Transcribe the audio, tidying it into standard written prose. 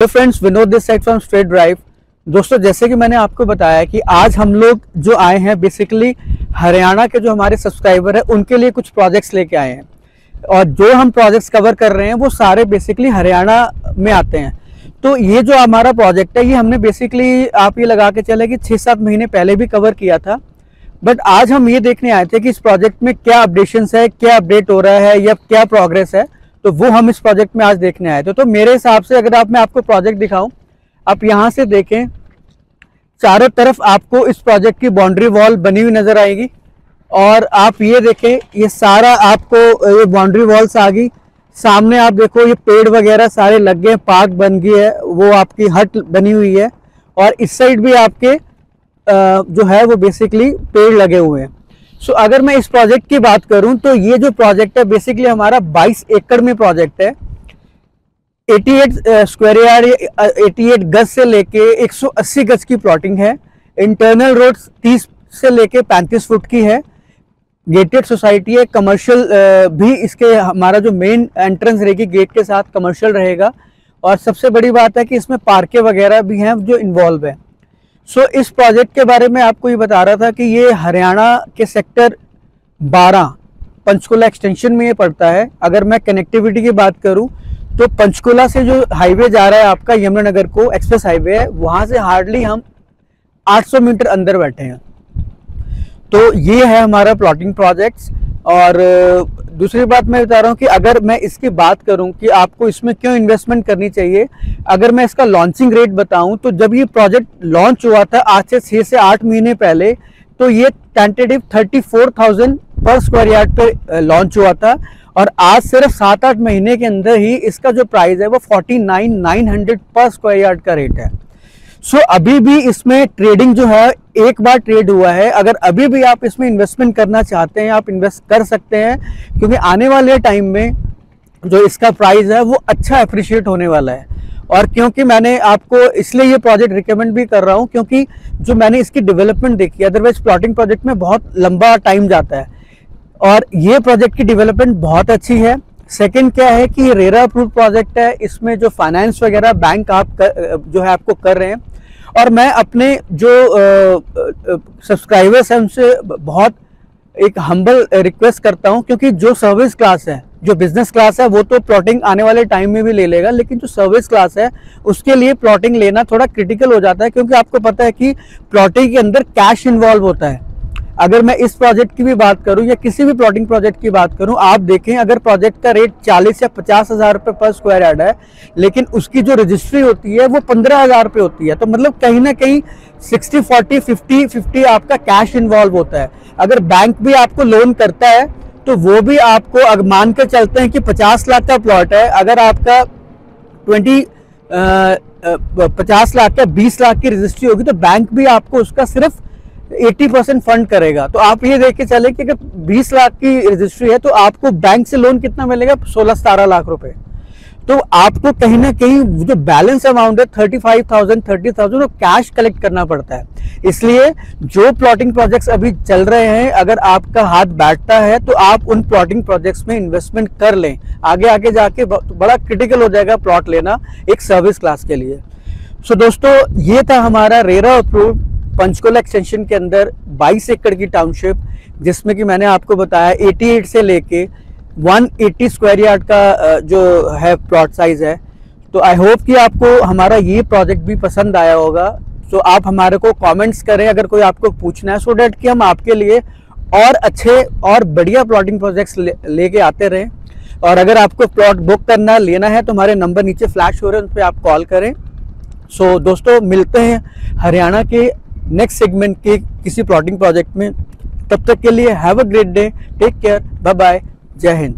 तो friends, Vinod this side from straight drive. दोस्तों, जैसे कि मैंने आपको बताया कि आज हम लोग जो आए हैं बेसिकली हरियाणा के जो हमारे सब्सक्राइबर हैं उनके लिए कुछ प्रोजेक्ट्स लेके आए हैं, और जो हम प्रोजेक्ट्स कवर कर रहे हैं वो सारे बेसिकली हरियाणा में आते हैं। तो ये जो हमारा प्रोजेक्ट है ये हमने बेसिकली आप ये लगा के चले कि 6-7 महीने पहले भी कवर किया था, बट आज हम ये देखने आए थे कि इस प्रोजेक्ट में क्या अपडेशंस है, क्या अपडेट हो रहा है या क्या प्रोग्रेस है, तो वो हम इस प्रोजेक्ट में आज देखने आए थे। तो मेरे हिसाब से अगर मैं आपको प्रोजेक्ट दिखाऊं, आप यहाँ से देखें, चारों तरफ आपको इस प्रोजेक्ट की बाउंड्री वॉल बनी हुई नजर आएगी, और आप ये देखें ये सारा आपको ये बाउंड्री वॉल्स आ गई। सामने आप देखो ये पेड़ वगैरह सारे लग गए, पार्क बन गई है, वो आपकी हट बनी हुई है, और इस साइड भी आपके जो है वो बेसिकली पेड़ लगे हुए हैं। सो अगर मैं इस प्रोजेक्ट की बात करूं तो ये जो प्रोजेक्ट है बेसिकली हमारा 22 एकड़ में प्रोजेक्ट है। 88 स्क्वायर यार्ड, 88 गज से लेके 180 गज की प्लॉटिंग है। इंटरनल रोड 30 से लेके 35 फुट की है। गेटेड सोसाइटी है, कमर्शियल भी इसके हमारा जो मेन एंट्रेंस रहेगी गेट के साथ कमर्शियल रहेगा, और सबसे बड़ी बात है कि इसमें पार्कें वगैरह भी हैं जो इन्वॉल्व है। सो इस प्रोजेक्ट के बारे में आपको ये बता रहा था कि ये हरियाणा के सेक्टर 12 पंचकुला एक्सटेंशन में ये पड़ता है। अगर मैं कनेक्टिविटी की बात करूं तो पंचकुला से जो हाईवे जा रहा है आपका यमुनानगर को एक्सप्रेस हाईवे है, वहां से हार्डली हम 800 मीटर अंदर बैठे हैं। तो ये है हमारा प्लॉटिंग प्रोजेक्ट्स। और दूसरी बात मैं बता रहा हूँ कि अगर मैं इसकी बात करूँ कि आपको इसमें क्यों इन्वेस्टमेंट करनी चाहिए, अगर मैं इसका लॉन्चिंग रेट बताऊँ तो जब ये प्रोजेक्ट लॉन्च हुआ था आज से 6 से 8 महीने पहले, तो ये टेंटेटिव 34,000 पर स्क्वायर यार्ड पे लॉन्च हुआ था, और आज सिर्फ 7-8 महीने के अंदर ही इसका जो प्राइस है वो 49,900 पर स्क्वायर यार्ड का रेट है। सो अभी भी इसमें ट्रेडिंग जो है एक बार ट्रेड हुआ है। अगर अभी भी आप इसमें इन्वेस्टमेंट करना चाहते हैं आप इन्वेस्ट कर सकते हैं, क्योंकि आने वाले टाइम में जो इसका प्राइस है वो अच्छा अप्रिशिएट होने वाला है। और क्योंकि मैंने आपको इसलिए ये प्रोजेक्ट रिकमेंड भी कर रहा हूँ क्योंकि जो मैंने इसकी डेवलपमेंट देखी, अदरवाइज प्लॉटिंग प्रोजेक्ट में बहुत लंबा टाइम जाता है, और ये प्रोजेक्ट की डेवलपमेंट बहुत अच्छी है। सेकंड क्या है कि ये रेरा अप्रूव्ड प्रोजेक्ट है, इसमें जो फाइनेंस वगैरह बैंक जो है आपको कर रहे हैं। और मैं अपने जो सब्सक्राइबर्स हैं उनसे बहुत एक हम्बल रिक्वेस्ट करता हूं, क्योंकि जो सर्विस क्लास है, जो बिजनेस क्लास है वो तो प्लॉटिंग आने वाले टाइम में भी ले लेगा, लेकिन जो सर्विस क्लास है उसके लिए प्लॉटिंग लेना थोड़ा क्रिटिकल हो जाता है, क्योंकि आपको पता है कि प्लॉटिंग के अंदर कैश इन्वॉल्व होता है। अगर मैं इस प्रोजेक्ट की भी बात करूं या किसी भी प्लॉटिंग प्रोजेक्ट की बात करूं, आप देखें अगर प्रोजेक्ट का रेट 40 या 50 हज़ार रुपये पर स्क्वायर यार्ड है, लेकिन उसकी जो रजिस्ट्री होती है वो 15,000 रुपये होती है। तो मतलब कहीं ना कहीं 60-40, 50-50 आपका कैश इन्वॉल्व होता है। अगर बैंक भी आपको लोन करता है तो वो भी आपको, अगर मान कर चलते हैं कि 50 लाख का प्लॉट है, अगर आपका 50 लाख या 20 लाख की रजिस्ट्री होगी तो बैंक भी आपको उसका सिर्फ 80% फंड करेगा। तो आप ये देख के चले कि अगर 20 लाख की रजिस्ट्री है तो आपको बैंक से लोन कितना मिलेगा, 16-17 लाख रुपए। तो आपको कहीं ना कहीं जो बैलेंस अमाउंट है 35,000, 30,000 वो कैश कलेक्ट करना पड़ता है। इसलिए जो प्लॉटिंग प्रोजेक्ट्स अभी चल रहे हैं, अगर आपका हाथ बैठता है तो आप उन प्लॉटिंग प्रोजेक्ट्स में इन्वेस्टमेंट कर लें। आगे आगे जाके बड़ा क्रिटिकल हो जाएगा प्लॉट लेना एक सर्विस क्लास के लिए। सो दोस्तों, ये था हमारा रेरा अप्रूव्ड पंचकुला एक्सटेंशन के अंदर 22 एकड़ की टाउनशिप, जिसमें कि मैंने आपको बताया 88 से लेके 180 स्क्वायर यार्ड का जो है प्लॉट साइज है। तो आई होप कि आपको हमारा ये प्रोजेक्ट भी पसंद आया होगा। तो आप हमारे को कमेंट्स करें अगर कोई आपको पूछना है, सो डैट कि हम आपके लिए और अच्छे और बढ़िया प्लॉटिंग प्रोजेक्ट्स लेके आते रहें। और अगर आपको प्लॉट बुक करना लेना है तो हमारे नंबर नीचे फ्लैश हो रहे हैं, उन पर आप कॉल करें। सो दोस्तों, मिलते हैं हरियाणा के नेक्स्ट सेगमेंट के किसी प्लॉटिंग प्रोजेक्ट में। तब तक के लिए have a great day, take care, bye bye, जय हिंद।